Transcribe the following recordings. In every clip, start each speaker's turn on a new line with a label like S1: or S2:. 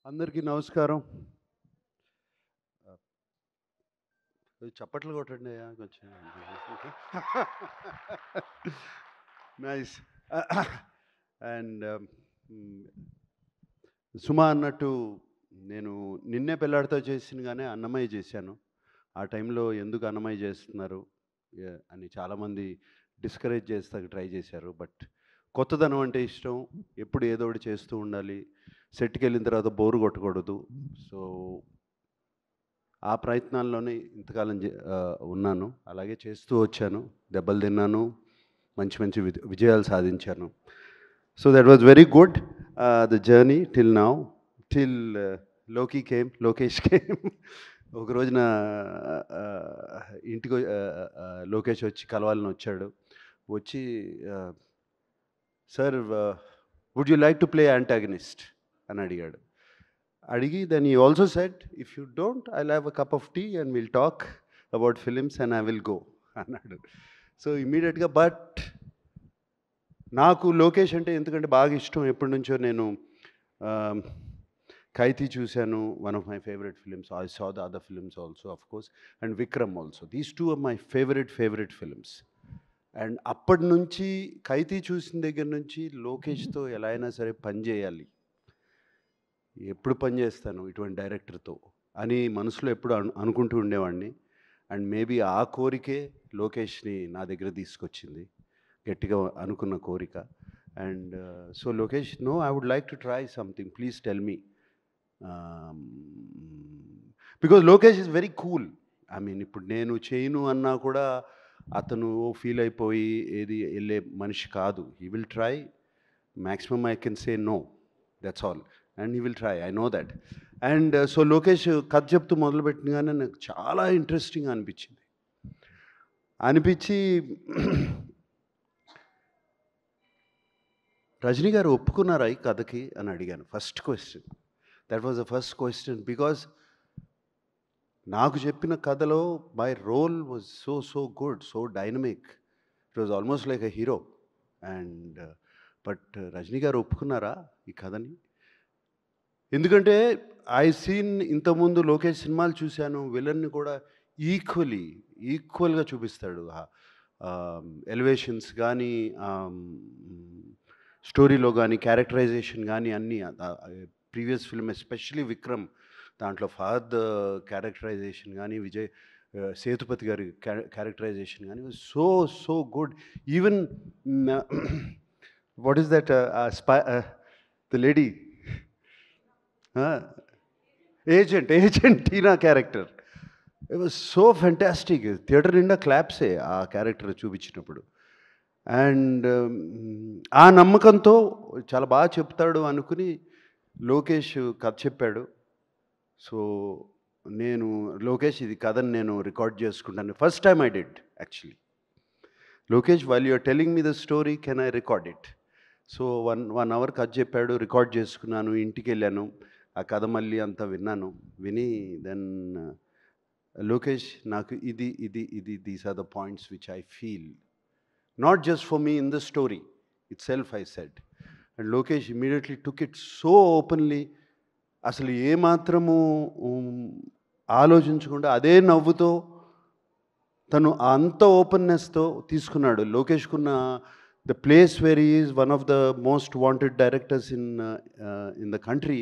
S1: అందరికీ నమస్కారం. చప్పట్లు కొట్టండి అయ్యా కొంచెం. నైస్. అండ్ సుమా అన్నట్టు నేను నిన్నే పెళ్ళాడితో చేసిన కానీ అన్నమయ్య చేశాను. ఆ టైంలో ఎందుకు అన్నమయ్య చేస్తున్నారు అని చాలామంది డిస్కరేజ్ చేస్తానికి ట్రై చేశారు. బట్ కొత్తదనం అంటే ఇష్టం, ఎప్పుడు ఏదో ఒకటి చేస్తూ ఉండాలి, సెట్కి వెళ్ళిన తర్వాత బోరు కొట్టకూడదు. సో ఆ ప్రయత్నాల్లోనే ఇంతకాలం ఉన్నాను, అలాగే చేస్తూ వచ్చాను, దెబ్బలు తిన్నాను, మంచి మంచి విజయాలు సాధించాను. So that was very good the journey till now, till Lokesh came. ఒక రోజున ఇంటికి లోకేష్ వచ్చి కలవాలని వచ్చాడు. వచ్చి sir would you like to play antagonist అని అడిగాడు. అడిగి then he also said, if you don't, I'll have a cup of tea and we'll talk about films and I will go అన్నాడు. సో ఇమీడియట్గా బట్ నాకు లోకేష్ అంటే ఎందుకంటే బాగా ఇష్టం ఎప్పటి నుంచో. నేను ఖైదీ చూశాను, one of my favourite films. I saw the other films also of course, and Vikram also. These two are my favourite films. And అప్పటి నుంచి ఖైదీ చూసిన దగ్గర నుంచి లోకేష్తో ఎలా అయినా సరే పని చేయాలి, ఎప్పుడు పని చేస్తాను ఇటువంటి డైరెక్టర్తో అని మనసులో ఎప్పుడు అనుకుంటూ ఉండేవాడిని. అండ్ మేబీ ఆ కోరికే లోకేష్ని నా దగ్గర తీసుకొచ్చింది, గట్టిగా అనుకున్న కోరిక. And so Lokesh, no, I would like to try something, please tell me. Because Lokesh is very cool. I mean ఇప్పుడు నేను చేయను అన్నా కూడా అతను ఫీల్ అయిపోయి ఏది వెళ్ళే మనిషి కాదు. He will try, maximum I can say no, that's all. And he will try, I know that. And so Lokesh కథ చెప్తూ మొదలుపెట్టినగానే నాకు చాలా ఇంట్రెస్టింగ్ అనిపించి రజనీ గారు ఒప్పుకున్నారా ఈ కథకి అని అడిగాను. First question, that was the first question. Because నాకు చెప్పిన కథలో my role was so good, so dynamic. It was almost like a hero. And but Rajini గారు ఒప్పుకున్నారా ఈ కథని? ఎందుకంటే ఐ సీన్ ఇంతకుముందు లోకేష్ సినిమాలు చూశాను, విలన్ని కూడా ఈక్వల్గా చూపిస్తాడు. ఎలివేషన్స్ కానీ, స్టోరీలో కానీ, క్యారెక్టరైజేషన్ కానీ అన్నీ. ప్రీవియస్ ఫిల్మ్ ఎస్పెషలీ విక్రమ్, దాంట్లో ఫహద్ క్యారెక్టరైజేషన్ కానీ, విజయ్ సేతుపతి గారి క్యారెక్టరైజేషన్ కానీ so good. Even what is that the lady agent Tina character, it was so fantastic. Theatre నిండా క్లాప్సే ఆ క్యారెక్టర్ చూపించినప్పుడు. అండ్ ఆ నమ్మకంతో చాలా బాగా చెప్తాడు అనుకుని లోకేష్ కథ చెప్పాడు. సో నేను లోకేష్ ఇది కథని నేను రికార్డ్ చేసుకుంటాను. First time I did actually. Lokesh, while you're telling me the story, can I record it? So one hour కథ చెప్పాడు, రికార్డ్ చేసుకున్నాను, ఇంటికి వెళ్ళాను, ఆ కథ మళ్ళీ అంతా విని దెన్ లోకేష్, నాకు ఇది these are the points which I feel, not just for me in the story itself, I said. And Lokesh immediately took it so openly. అసలు ఏమాత్రము ఆలోచించకుండా అదే నవ్వుతో తను అంత ఓపెన్నెస్తో తీసుకున్నాడు. లోకేష్కున్న the place where he is one of the most wanted directors in the country.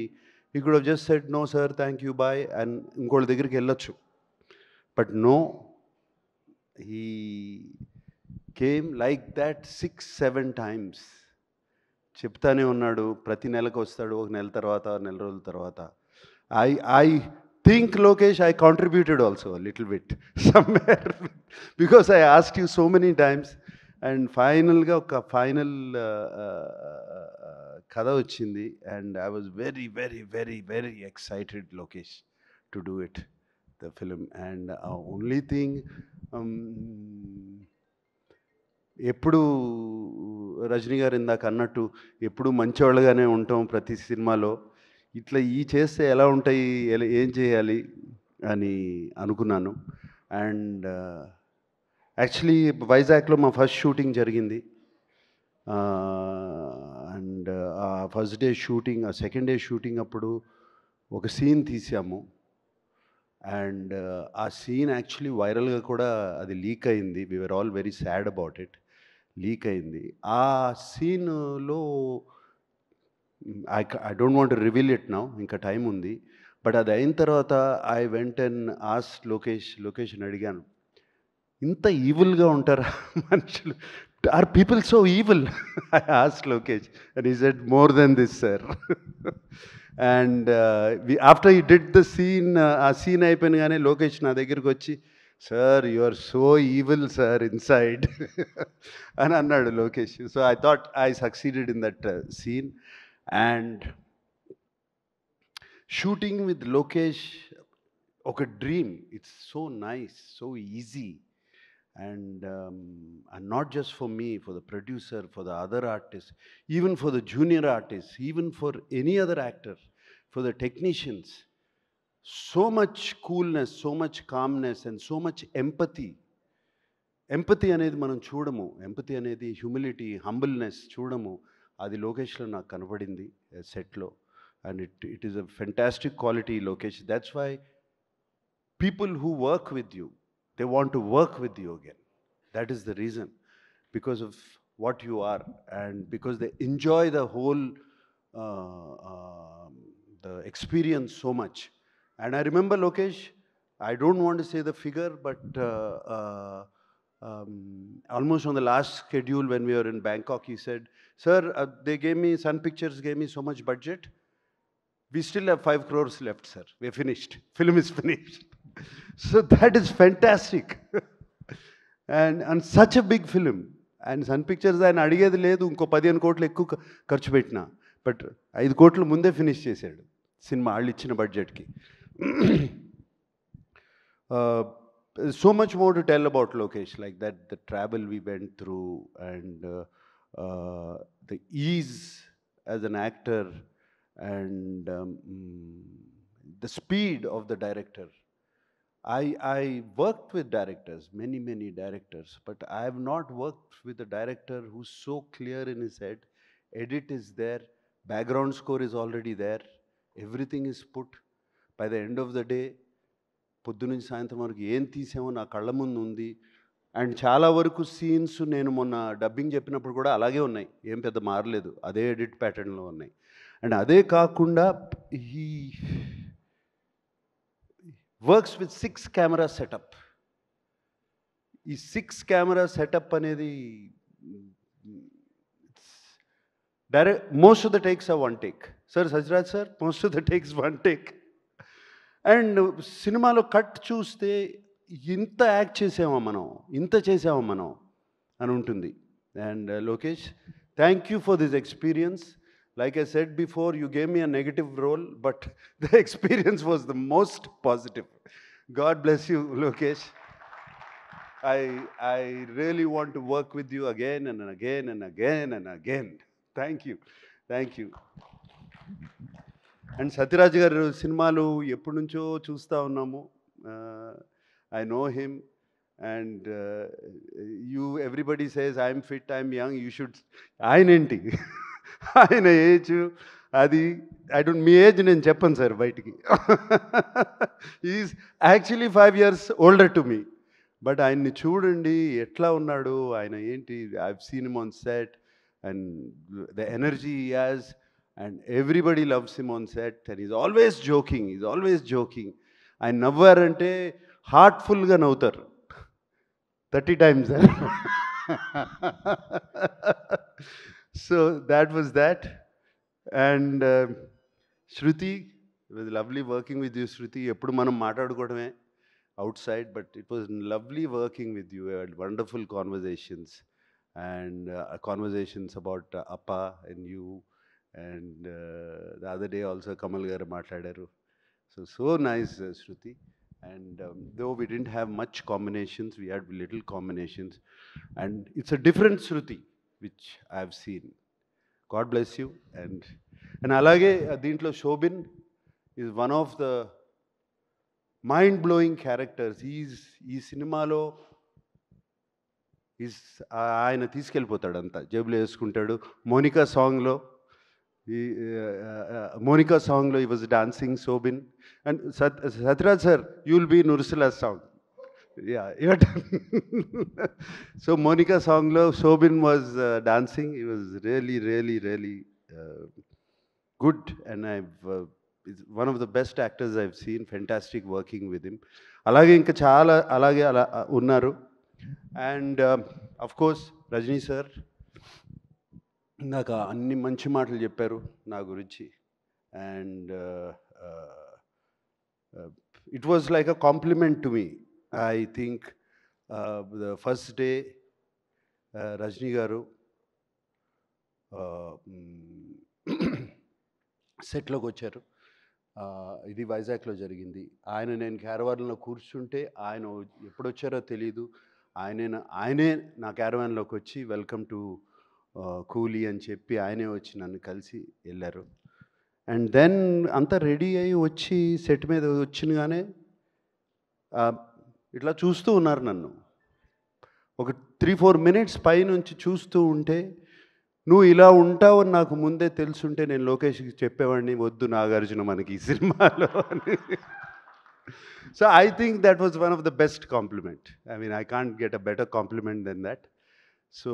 S1: He could have just said, no sir, thank you, bye, and ఇంకోళ్ళ దగ్గరికి వెళ్ళొచ్చు. But no, he came like that 6-7 times. చెప్తానే ఉన్నాడు, ప్రతి నెలకు వస్తాడు, ఒక నెల తర్వాత, నెల రోజుల తర్వాత. I think Lokesh, I contributed also a little bit somewhere because I asked you so many times. And ఫైనల్గా ఒక ఫైనల్ కథ వచ్చింది. And I was very excited, Lokesh, to do it, the film. And only thing, ఎప్పుడు రజనీ గారు ఇందాక అన్నట్టు ఎప్పుడు మంచివాళ్ళగానే ఉంటాం ప్రతి సినిమాలో, ఇట్లా చేస్తే ఎలా ఉంటాయి, ఏం చేయాలి అని అనుకున్నాను. అండ్ యాక్చువల్లీ వైజాగ్లో మా ఫస్ట్ షూటింగ్ జరిగింది. అండ్ ఆ ఫస్ట్ డే షూటింగ్, ఆ సెకండ్ డే షూటింగ్ అప్పుడు ఒక సీన్ తీసాము. అండ్ ఆ సీన్ యాక్చువల్లీ వైరల్గా కూడా అది లీక్ అయింది. We were all very sad about it. Leak అయింది. ఆ సీన్‌లో I don't want to reveal it now, ఇంకా టైం ఉంది. బట్ అది అయిన తర్వాత ఐ వెంట్ అండ్ ఆస్క్డ్ లొకేష్‌ని అడిగాను. ఇంత ఈవిల్‌గా ఉంటారా మనుషులు? Are people so evil? I asked Lokesh and he said more than this sir. And after he did the scene, ఆ సీన్ అయిపోయినగానే లోకేష్ నా దగ్గరికి వచ్చి, sir you are so evil sir inside అని అన్నాడు Lokesh. So I thought I succeeded in that scene. And shooting with Lokesh ఒక dream. It's so nice, so easy. And not just for me, for the producer, for the other artists, even for the junior artists, even for any other actor, for the technicians. So much coolness, so much calmness, and so much empathy. Empathy అనేది మనం చూడము. Empathy అనేది humility, humbleness చూడము. అది లోకేష్లో నాకు కనపడింది సెట్లో. And it is a fantastic quality Lokesh. That's why people who work with you, they want to work with you again. That is the reason, because of what you are, and because they enjoy the whole the experience so much. And I remember Lokesh, I don't want to say the figure, but almost on the last schedule when we were in Bangkok, he said, sir, they gave me, Sun Pictures gave me so much budget. We still have 5 crores left, sir. We're finished. Film is finished. So that is fantastic. And such a big film. And Sun Pictures ఆయన అడిగేది లేదు, ఇంకో 15 కోట్లు ఎక్కువ ఖర్చు పెట్టినా, but 5 కోట్లు ముందే ఫినిష్ చేశాడు సినిమా వాళ్ళు ఇచ్చిన బడ్జెట్కి. So much more to tell about Lokesh, like that, the travel we went through, and the ease as an actor, and the speed of the director. I worked with directors, many directors, but I have not worked with a director who's so clear in his head. Edit is there, background score is already there, everything is put. By the end of the day, పొద్దునుంచి సాయంత్రం వరకు ఏం తీసామో నా కళ్ళ ముందు ఉంది. And చాలా వరకు సీన్స్ నేను మొన్న డబ్బింగ్ చెప్పినప్పుడు కూడా అలాగే ఉన్నాయి, ఏం పెద్ద మారలేదు, అదే ఎడిట్ ప్యాటర్న్లో ఉన్నాయి. అండ్ అదే కాకుండా ఈ వర్క్స్ విత్ 6 కెమెరా సెటప్. ఈ 6 కెమెరా సెటప్ అనేది direct, most of the takes are 1 take. Sir సజ్రాజ్ sir, most of the takes 1 take. And సినిమాలో కట్ చూస్తే ఇంత యాక్ట్ చేసామా మనం, ఇంత చేసామా మనం అని ఉంటుంది. And Lokesh, thank you for this experience. Like I said before, you gave me a negative role, but the experience was the most positive. God bless you, Lokesh. I really want to work with you again and again and again and again. Thank you. Thank you. And Sathyaraj గారు సినిమాలు ఎప్పటి నుంచో చూస్తూ ఉన్నాము. I know him, and everybody says I'm fit, I'm young, you should. ఆయనేంటి ఆయన age అది, I don't, me age నేను చెప్పను సార్ బయటికి. Is actually 5 years older to me. But ఆయన్ని చూడండి ఎట్లా ఉన్నాడు, ఆయన ఏంటి, I have seen him on set, and the energy he has, and everybody loves him on set, and is always joking. ఆయన నవ్వారంటే హార్ట్ఫుల్గా నవ్వుతారు 30 times. So that was that. And Shruti, it was lovely working with you, Shruti. Eppudu manam maatadukodame outside, but it was lovely working with you. We had wonderful conversations, and conversations about Appa and you, and the other day also Kamal garu maatadaru. So nice, Shruti. And though we didn't have much combinations, we had little combinations, and it's a different Shruti which I have seen. God bless you. And alage deentlo Shobin is one of the mind blowing characters. Ee సినిమాలో ఆయన తీసుకెళ్ళిపోతాడు, అంతా జేబులో వేసుకుంటాడు. మోనికా సాంగ్లో Monica song lo he was dancing, Sobin. And Satraj sir, you'll be in Ursula's song. Yeah, so Monica song lo Sobin was dancing. He was really, really, really good, and it's one of the best actors I've seen. Fantastic working with him. అలాగే ఇంకా చాలా అలాగే అలా ఉన్నారు. And of course Rajini sir ఇందాక అన్ని మంచి మాటలు చెప్పారు నా గురించి. And it was like a compliment to me. I think the first day Rajini గారు సెట్లోకి వచ్చారు. ఇది వైజాగ్లో జరిగింది. నేను క్యారవాన్లో కూర్చుంటే ఆయన ఎప్పుడు వచ్చారో తెలీదు. ఆయనే నా క్యారవాన్లోకి వచ్చి వెల్కమ్ టు కూలీ అని చెప్పి ఆయనే వచ్చి నన్ను కలిసి వెళ్ళారు. అండ్ దెన్ అంతా రెడీ అయ్యి వచ్చి సెట్ మీద వచ్చినగానే ఇట్లా చూస్తూ ఉన్నారు నన్ను. ఒక 3-4 మినిట్స్ పైనుంచి చూస్తూ ఉంటే, నువ్వు ఇలా ఉంటావని నాకు ముందే తెలుసుంటే నేను లోకేష్కి చెప్పేవాడిని, వద్దు నాగార్జున మనకి ఈ సినిమాలో అని. So I think that was one of the best compliment. I mean I can't get a better compliment then that. So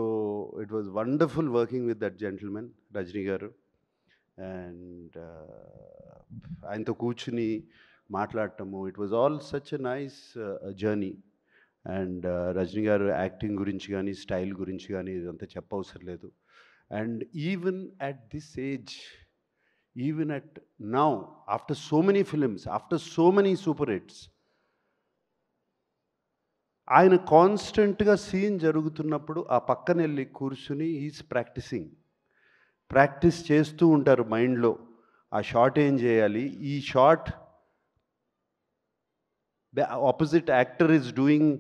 S1: it was wonderful working with that gentleman Rajini garu. And ఆయనతో కూర్చుని మాట్లాడటము, it was all such a nice journey. And Rajini garu acting గురించి కానీ style గురించి కానీ ఇదంతా చెప్పవసరం లేదు. And even at this age, even at now, after so many films, after so many super hits, ఆయన కాన్స్టెంట్గా సీన్ జరుగుతున్నప్పుడు ఆ పక్కన వెళ్ళి కూర్చుని ఈజ్ ప్రాక్టీస్ చేస్తూ ఉంటారు మైండ్లో. ఆ షాట్ ఏం చేయాలి, ఈ shot opposite actor is doing,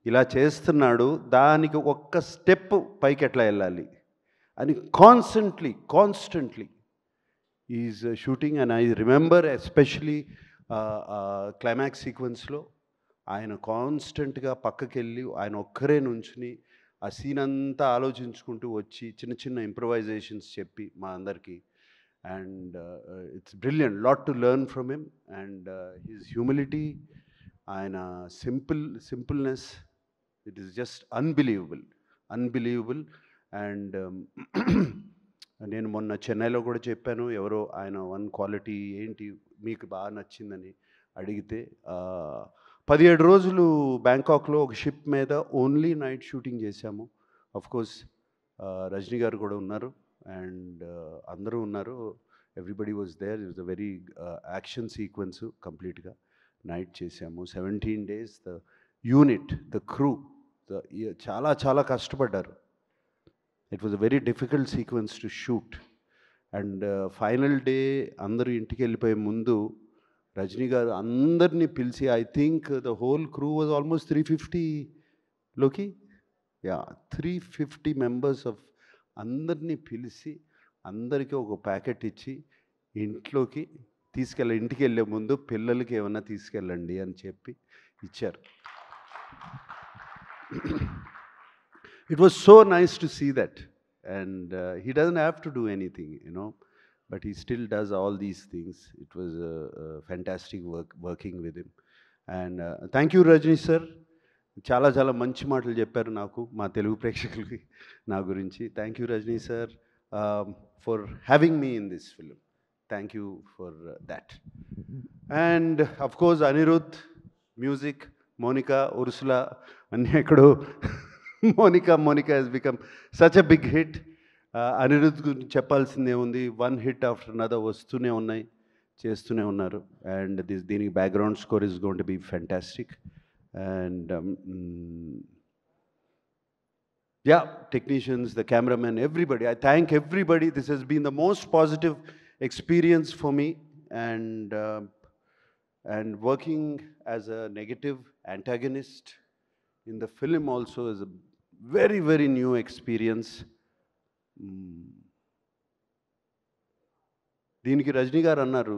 S1: ఇలా చేస్తున్నాడు, దానికి ఒక్క స్టెప్ పైకి ఎట్లా వెళ్ళాలి అని constantly is shooting. And I remember especially climax సీక్వెన్స్లో ఆయన కాన్స్టెంట్గా పక్కకెళ్ళి ఆయన ఒక్కరే నుంచుని ఆ సీన్ అంతా ఆలోచించుకుంటూ వచ్చి చిన్న చిన్న ఇంప్రవైజేషన్స్ చెప్పి మా అందరికీ. And it's brilliant, lot to learn from him. And his humility, ఆయన simpleness, it is just unbelievable. And నేను మొన్న చెన్నైలో కూడా చెప్పాను, ఎవరో ఆయన వన్ క్వాలిటీ ఏంటి మీకు బాగా నచ్చిందని అడిగితే, 17 రోజులు బ్యాంకాక్లో ఒక షిప్ మీద ఓన్లీ నైట్ షూటింగ్ చేశాము. అఫ్కోర్స్ రజనీ గారు కూడా ఉన్నారు అండ్ అందరూ ఉన్నారు. Everybody was there. It was a very action sequence. కంప్లీట్గా నైట్ చేశాము. 17 days. The unit, the crew చాలా చాలా కష్టపడ్డారు. It was a very difficult sequence to shoot. And final day అందరూ ఇంటికి వెళ్ళిపోయే ముందు రజనీ గారు అందరినీ పిలిచి, I think the whole crew was almost 350 350 members of అందరినీ పిలిచి అందరికీ ఒక ప్యాకెట్ ఇచ్చి ఇంటికి వెళ్ళే ముందు పిల్లలకి ఏమన్నా తీసుకెళ్ళండి అని చెప్పి ఇచ్చారు. It was so nice to see that. And he doesn't have to do anything, but he still does all these things. It was fantastic working with him. And thank you, Rajni sir. చాలా చాలా మంచి మాటలు చెప్పారు నాకు, మా తెలుగు ప్రేక్షకులకి నా గురించి. Thank you Rajini sir for having me in this film. Thank you for that. And of course Anirudh, music, Monica, Ursula అన్నీ ఎక్కడో. Monika has become such a big hit. Anirudh గురించి చెప్పాల్సిందే ఉంది. వన్ హిట్ ఆఫ్టర్ అనదర్ వస్తూనే ఉన్నాయి, చేస్తూనే ఉన్నారు. అండ్ దీనికి background score is going to be fantastic. And technicians, the cameraman, everybody. I thank everybody. This has been the most positive experience for me. And working as a negative antagonist in the film also is a very, very new experience. దీనికి రజనీ గారు అన్నారు,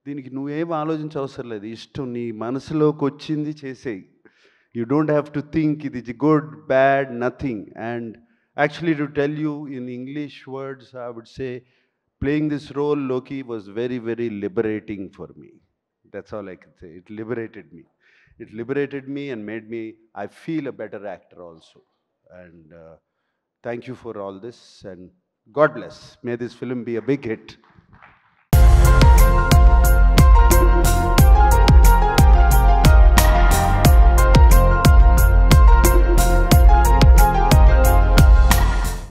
S1: దీనికి నువ్వేం ఆలోచించవసరం లేదు, ఇష్టం నీ మనసులోకి వచ్చింది చేసేయి. You don't have to think ఇది good bad, nothing. And actually to tell you in English words, I would say playing this role, Loki, was very, very liberating for me. That's all I can say. It liberated me. It liberated me and made me, I feel a better actor also. And thank you for all this, and God bless. May this film be a big hit.